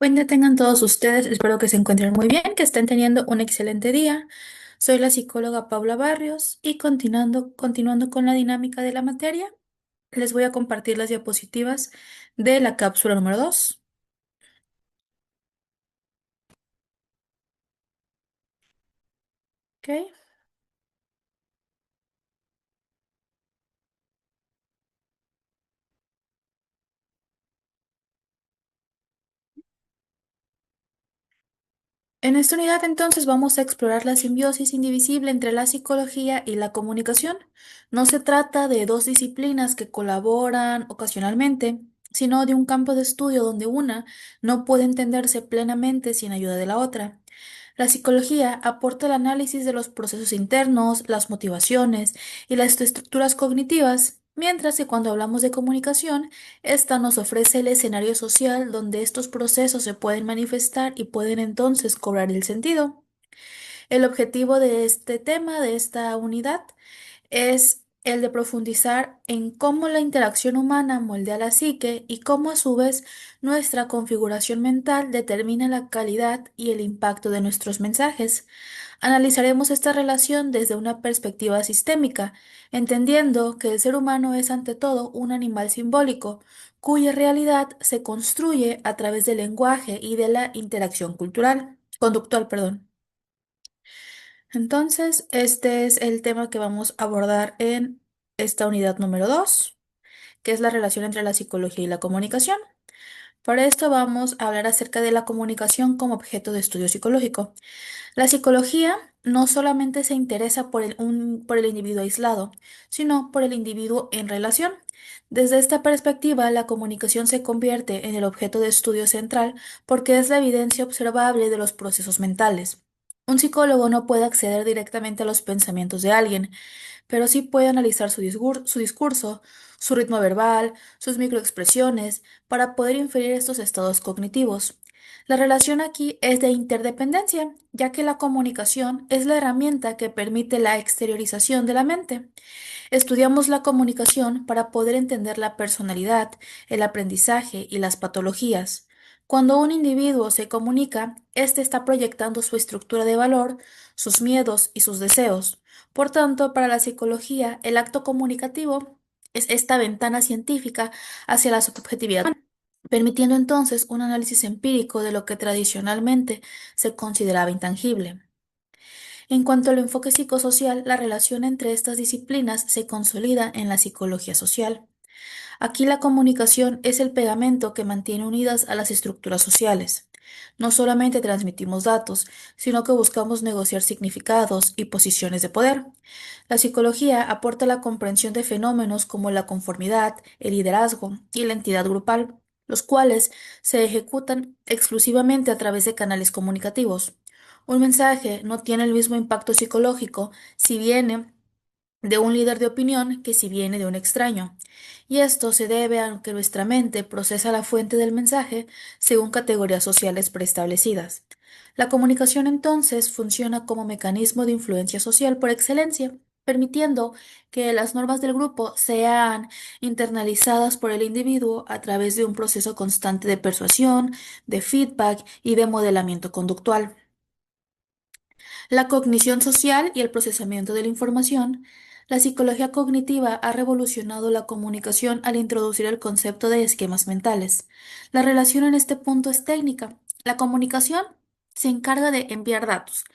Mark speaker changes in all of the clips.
Speaker 1: Buen día tengan todos ustedes, espero que se encuentren muy bien, que estén teniendo un excelente día. Soy la psicóloga Paula Barrios y continuando con la dinámica de la materia, les voy a compartir las diapositivas de la cápsula número 2. ¿Ok? En esta unidad entonces vamos a explorar la simbiosis indivisible entre la psicología y la comunicación. No se trata de dos disciplinas que colaboran ocasionalmente, sino de un campo de estudio donde una no puede entenderse plenamente sin ayuda de la otra. La psicología aporta el análisis de los procesos internos, las motivaciones y las estructuras cognitivas, mientras que cuando hablamos de comunicación, esta nos ofrece el escenario social donde estos procesos se pueden manifestar y pueden entonces cobrar el sentido. El objetivo de este tema, de esta unidad, es el de profundizar en cómo la interacción humana moldea la psique y cómo a su vez nuestra configuración mental determina la calidad y el impacto de nuestros mensajes. Analizaremos esta relación desde una perspectiva sistémica, entendiendo que el ser humano es ante todo un animal simbólico, cuya realidad se construye a través del lenguaje y de la interacción conductual, perdón. Entonces, este es el tema que vamos a abordar en esta unidad número 2, que es la relación entre la psicología y la comunicación. Para esto vamos a hablar acerca de la comunicación como objeto de estudio psicológico. La psicología no solamente se interesa por el individuo aislado, sino por el individuo en relación. Desde esta perspectiva, la comunicación se convierte en el objeto de estudio central porque es la evidencia observable de los procesos mentales. Un psicólogo no puede acceder directamente a los pensamientos de alguien, pero sí puede analizar su discurso, su ritmo verbal, sus microexpresiones, para poder inferir estos estados cognitivos. La relación aquí es de interdependencia, ya que la comunicación es la herramienta que permite la exteriorización de la mente. Estudiamos la comunicación para poder entender la personalidad, el aprendizaje y las patologías. Cuando un individuo se comunica, éste está proyectando su estructura de valor, sus miedos y sus deseos. Por tanto, para la psicología, el acto comunicativo es esta ventana científica hacia la subjetividad humana, permitiendo entonces un análisis empírico de lo que tradicionalmente se consideraba intangible. En cuanto al enfoque psicosocial, la relación entre estas disciplinas se consolida en la psicología social. Aquí la comunicación es el pegamento que mantiene unidas a las estructuras sociales. No solamente transmitimos datos, sino que buscamos negociar significados y posiciones de poder. La psicología aporta la comprensión de fenómenos como la conformidad, el liderazgo y la entidad grupal, los cuales se ejecutan exclusivamente a través de canales comunicativos. Un mensaje no tiene el mismo impacto psicológico si viene de un líder de opinión que si viene de un extraño. Y esto se debe a que nuestra mente procesa la fuente del mensaje según categorías sociales preestablecidas. La comunicación entonces funciona como mecanismo de influencia social por excelencia, permitiendo que las normas del grupo sean internalizadas por el individuo a través de un proceso constante de persuasión, de feedback y de modelamiento conductual. La cognición social y el procesamiento de la información. La psicología cognitiva ha revolucionado la comunicación al introducir el concepto de esquemas mentales. La relación en este punto es técnica. La comunicación se encarga de enviar datos,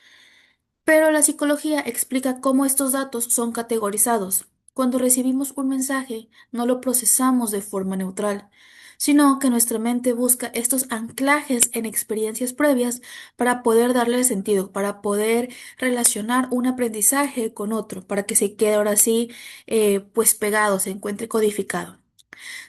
Speaker 1: pero la psicología explica cómo estos datos son categorizados. Cuando recibimos un mensaje, no lo procesamos de forma neutral, sino que nuestra mente busca estos anclajes en experiencias previas para poder darle sentido, para poder relacionar un aprendizaje con otro, para que se quede ahora sí, pues pegado, se encuentre codificado.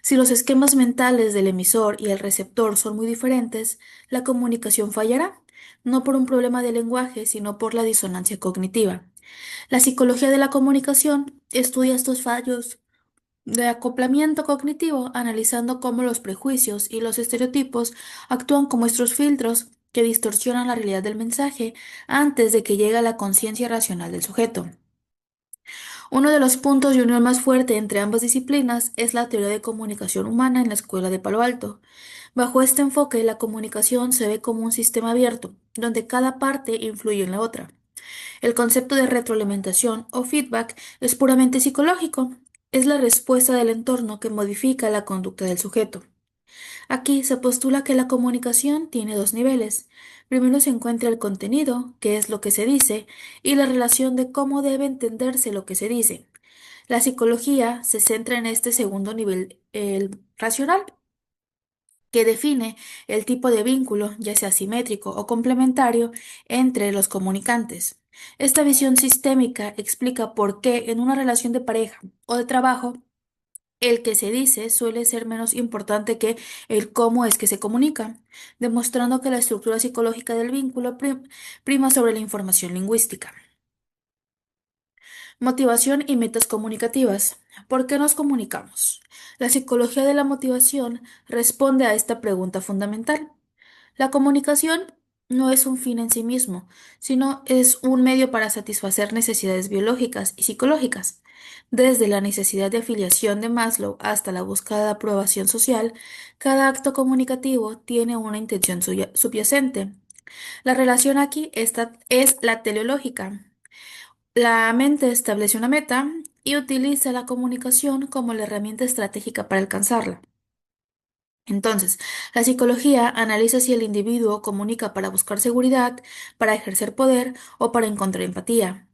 Speaker 1: Si los esquemas mentales del emisor y el receptor son muy diferentes, la comunicación fallará, no por un problema de lenguaje, sino por la disonancia cognitiva. La psicología de la comunicación estudia estos fallos de acoplamiento cognitivo, analizando cómo los prejuicios y los estereotipos actúan como estos filtros que distorsionan la realidad del mensaje antes de que llegue a la conciencia racional del sujeto. Uno de los puntos de unión más fuerte entre ambas disciplinas es la teoría de comunicación humana en la Escuela de Palo Alto. Bajo este enfoque, la comunicación se ve como un sistema abierto, donde cada parte influye en la otra. El concepto de retroalimentación o feedback es puramente psicológico. Es la respuesta del entorno que modifica la conducta del sujeto. Aquí se postula que la comunicación tiene dos niveles. Primero se encuentra el contenido, que es lo que se dice, y la relación de cómo debe entenderse lo que se dice. La psicología se centra en este segundo nivel, el racional, que define el tipo de vínculo, ya sea simétrico o complementario, entre los comunicantes. Esta visión sistémica explica por qué en una relación de pareja o de trabajo, el que se dice suele ser menos importante que el cómo es que se comunica, demostrando que la estructura psicológica del vínculo prima sobre la información lingüística. Motivación y metas comunicativas. ¿Por qué nos comunicamos? La psicología de la motivación responde a esta pregunta fundamental. La comunicación no es un fin en sí mismo, sino es un medio para satisfacer necesidades biológicas y psicológicas. Desde la necesidad de afiliación de Maslow hasta la búsqueda de aprobación social, cada acto comunicativo tiene una intención subyacente. La relación aquí es la teleológica. La mente establece una meta y utiliza la comunicación como la herramienta estratégica para alcanzarla. Entonces, la psicología analiza si el individuo comunica para buscar seguridad, para ejercer poder o para encontrar empatía.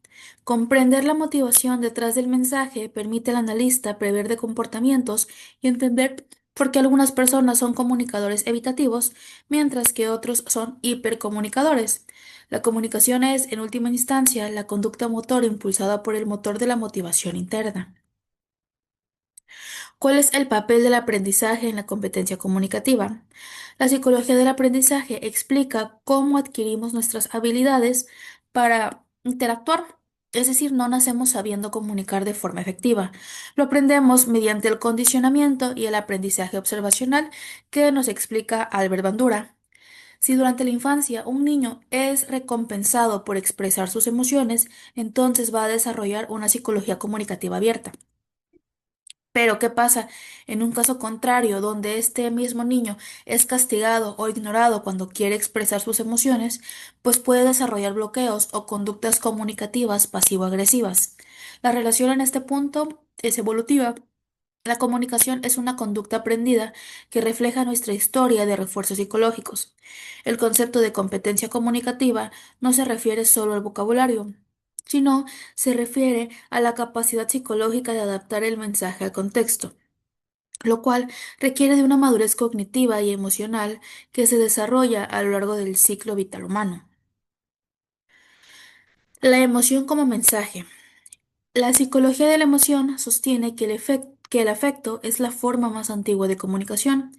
Speaker 1: Comprender la motivación detrás del mensaje permite al analista prever de comportamientos y entender por qué algunas personas son comunicadores evitativos, mientras que otros son hipercomunicadores. La comunicación es, en última instancia, la conducta motor impulsada por el motor de la motivación interna. ¿Cuál es el papel del aprendizaje en la competencia comunicativa? La psicología del aprendizaje explica cómo adquirimos nuestras habilidades para interactuar. Es decir, no nacemos sabiendo comunicar de forma efectiva. Lo aprendemos mediante el condicionamiento y el aprendizaje observacional que nos explica Albert Bandura. Si durante la infancia un niño es recompensado por expresar sus emociones, entonces va a desarrollar una psicología comunicativa abierta. Pero, ¿qué pasa en un caso contrario, donde este mismo niño es castigado o ignorado cuando quiere expresar sus emociones? Pues puede desarrollar bloqueos o conductas comunicativas pasivo-agresivas. La relación en este punto es evolutiva. La comunicación es una conducta aprendida que refleja nuestra historia de refuerzos psicológicos. El concepto de competencia comunicativa no se refiere solo al vocabulario, sino se refiere a la capacidad psicológica de adaptar el mensaje al contexto, lo cual requiere de una madurez cognitiva y emocional que se desarrolla a lo largo del ciclo vital humano. La emoción como mensaje. La psicología de la emoción sostiene que el afecto es la forma más antigua de comunicación.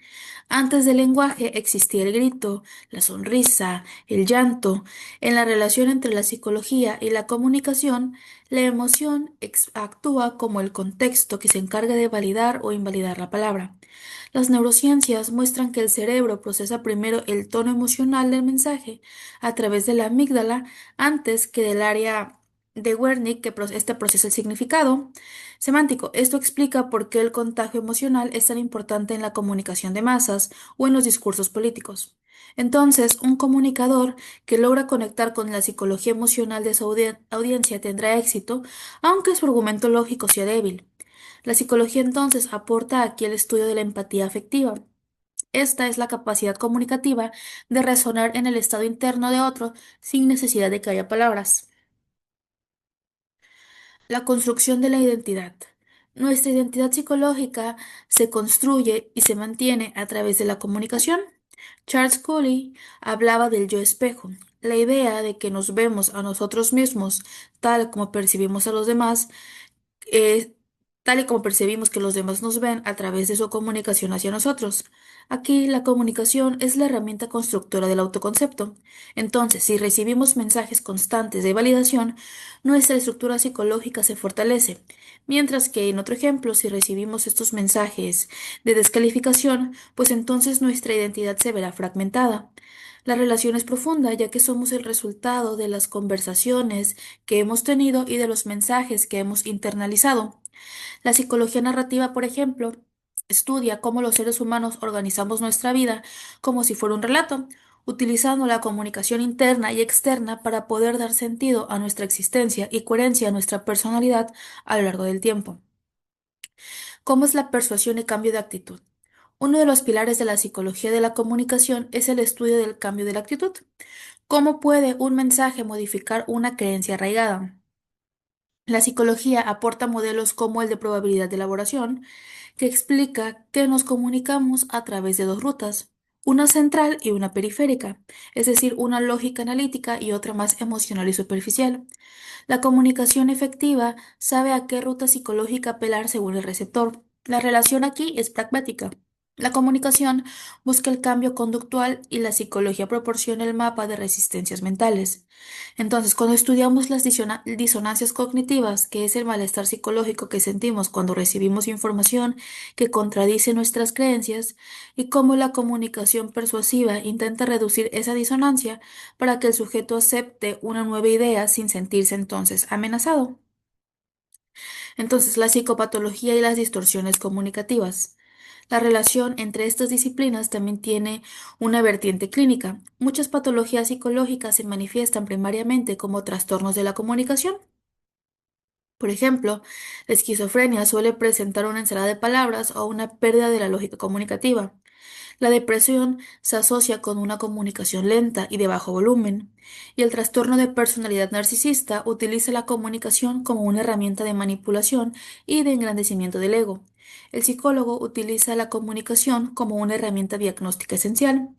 Speaker 1: Antes del lenguaje existía el grito, la sonrisa, el llanto. En la relación entre la psicología y la comunicación, la emoción actúa como el contexto que se encarga de validar o invalidar la palabra. Las neurociencias muestran que el cerebro procesa primero el tono emocional del mensaje a través de la amígdala antes que del área de Wernicke, que este procesa el significado semántico. Esto explica por qué el contagio emocional es tan importante en la comunicación de masas o en los discursos políticos. Entonces, un comunicador que logra conectar con la psicología emocional de su audiencia tendrá éxito, aunque su argumento lógico sea débil. La psicología entonces aporta aquí el estudio de la empatía afectiva. Esta es la capacidad comunicativa de resonar en el estado interno de otro sin necesidad de que haya palabras. La construcción de la identidad. Nuestra identidad psicológica se construye y se mantiene a través de la comunicación. Charles Cooley hablaba del yo espejo, la idea de que nos vemos a nosotros mismos tal como percibimos a los demás, tal y como percibimos que los demás nos ven a través de su comunicación hacia nosotros. Aquí la comunicación es la herramienta constructora del autoconcepto. Entonces, si recibimos mensajes constantes de validación, nuestra estructura psicológica se fortalece, mientras que en otro ejemplo, si recibimos estos mensajes de descalificación, pues entonces nuestra identidad se verá fragmentada. La relación es profunda, ya que somos el resultado de las conversaciones que hemos tenido y de los mensajes que hemos internalizado. La psicología narrativa, por ejemplo, estudia cómo los seres humanos organizamos nuestra vida como si fuera un relato, utilizando la comunicación interna y externa para poder dar sentido a nuestra existencia y coherencia a nuestra personalidad a lo largo del tiempo. ¿Cómo es la persuasión y cambio de actitud? Uno de los pilares de la psicología de la comunicación es el estudio del cambio de la actitud. ¿Cómo puede un mensaje modificar una creencia arraigada? La psicología aporta modelos como el de probabilidad de elaboración, que explica que nos comunicamos a través de dos rutas, una central y una periférica, es decir, una lógica analítica y otra más emocional y superficial. La comunicación efectiva sabe a qué ruta psicológica apelar según el receptor. La relación aquí es pragmática. La comunicación busca el cambio conductual y la psicología proporciona el mapa de resistencias mentales. Entonces, cuando estudiamos las disonancias cognitivas, que es el malestar psicológico que sentimos cuando recibimos información que contradice nuestras creencias, y cómo la comunicación persuasiva intenta reducir esa disonancia para que el sujeto acepte una nueva idea sin sentirse entonces amenazado. Entonces, la psicopatología y las distorsiones comunicativas. La relación entre estas disciplinas también tiene una vertiente clínica. Muchas patologías psicológicas se manifiestan primariamente como trastornos de la comunicación. Por ejemplo, la esquizofrenia suele presentar una ensalada de palabras o una pérdida de la lógica comunicativa. La depresión se asocia con una comunicación lenta y de bajo volumen, y el trastorno de personalidad narcisista utiliza la comunicación como una herramienta de manipulación y de engrandecimiento del ego. El psicólogo utiliza la comunicación como una herramienta diagnóstica esencial.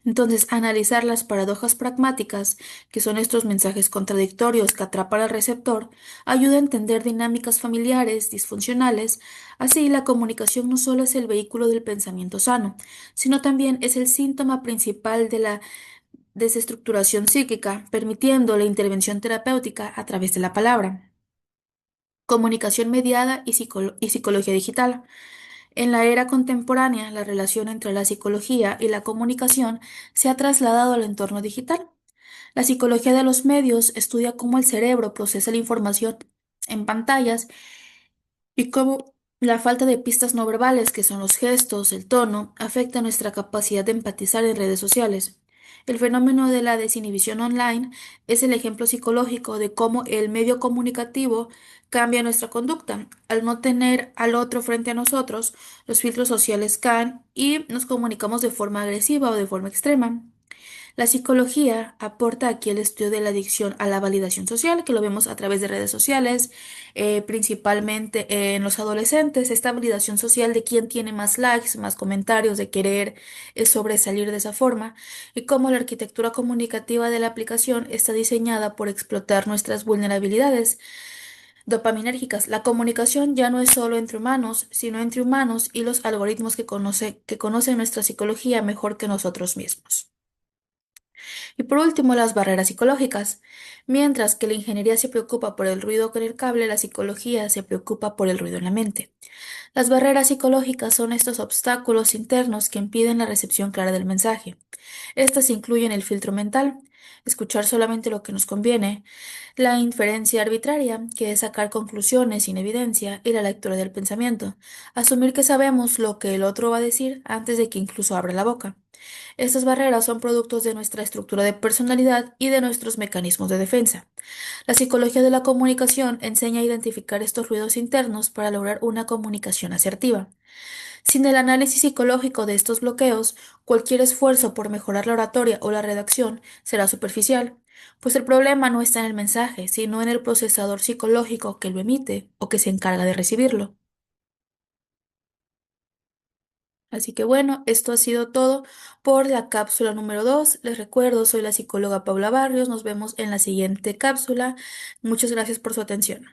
Speaker 1: Entonces, analizar las paradojas pragmáticas, que son estos mensajes contradictorios que atrapan al receptor, ayuda a entender dinámicas familiares disfuncionales. Así, la comunicación no solo es el vehículo del pensamiento sano, sino también es el síntoma principal de la desestructuración psíquica, permitiendo la intervención terapéutica a través de la palabra. Comunicación mediada y psicología digital. En la era contemporánea, la relación entre la psicología y la comunicación se ha trasladado al entorno digital. La psicología de los medios estudia cómo el cerebro procesa la información en pantallas y cómo la falta de pistas no verbales, que son los gestos, el tono, afecta nuestra capacidad de empatizar en redes sociales. El fenómeno de la desinhibición online es el ejemplo psicológico de cómo el medio comunicativo cambia nuestra conducta. Al no tener al otro frente a nosotros, los filtros sociales caen y nos comunicamos de forma agresiva o de forma extrema. La psicología aporta aquí el estudio de la adicción a la validación social, que lo vemos a través de redes sociales, principalmente en los adolescentes, esta validación social de quién tiene más likes, más comentarios, de querer sobresalir de esa forma, y cómo la arquitectura comunicativa de la aplicación está diseñada por explotar nuestras vulnerabilidades dopaminérgicas. La comunicación ya no es solo entre humanos, sino entre humanos y los algoritmos que conocen nuestra psicología mejor que nosotros mismos. Y por último, las barreras psicológicas. Mientras que la ingeniería se preocupa por el ruido con el cable, la psicología se preocupa por el ruido en la mente. Las barreras psicológicas son estos obstáculos internos que impiden la recepción clara del mensaje. Estas incluyen el filtro mental, escuchar solamente lo que nos conviene, la inferencia arbitraria, que es sacar conclusiones sin evidencia, y la lectura del pensamiento, asumir que sabemos lo que el otro va a decir antes de que incluso abra la boca. Estas barreras son productos de nuestra estructura de personalidad y de nuestros mecanismos de defensa. La psicología de la comunicación enseña a identificar estos ruidos internos para lograr una comunicación asertiva. Sin el análisis psicológico de estos bloqueos, cualquier esfuerzo por mejorar la oratoria o la redacción será superficial, pues el problema no está en el mensaje, sino en el procesador psicológico que lo emite o que se encarga de recibirlo. Así que bueno, esto ha sido todo por la cápsula número 2. Les recuerdo, soy la psicóloga Paula Barrios. Nos vemos en la siguiente cápsula. Muchas gracias por su atención.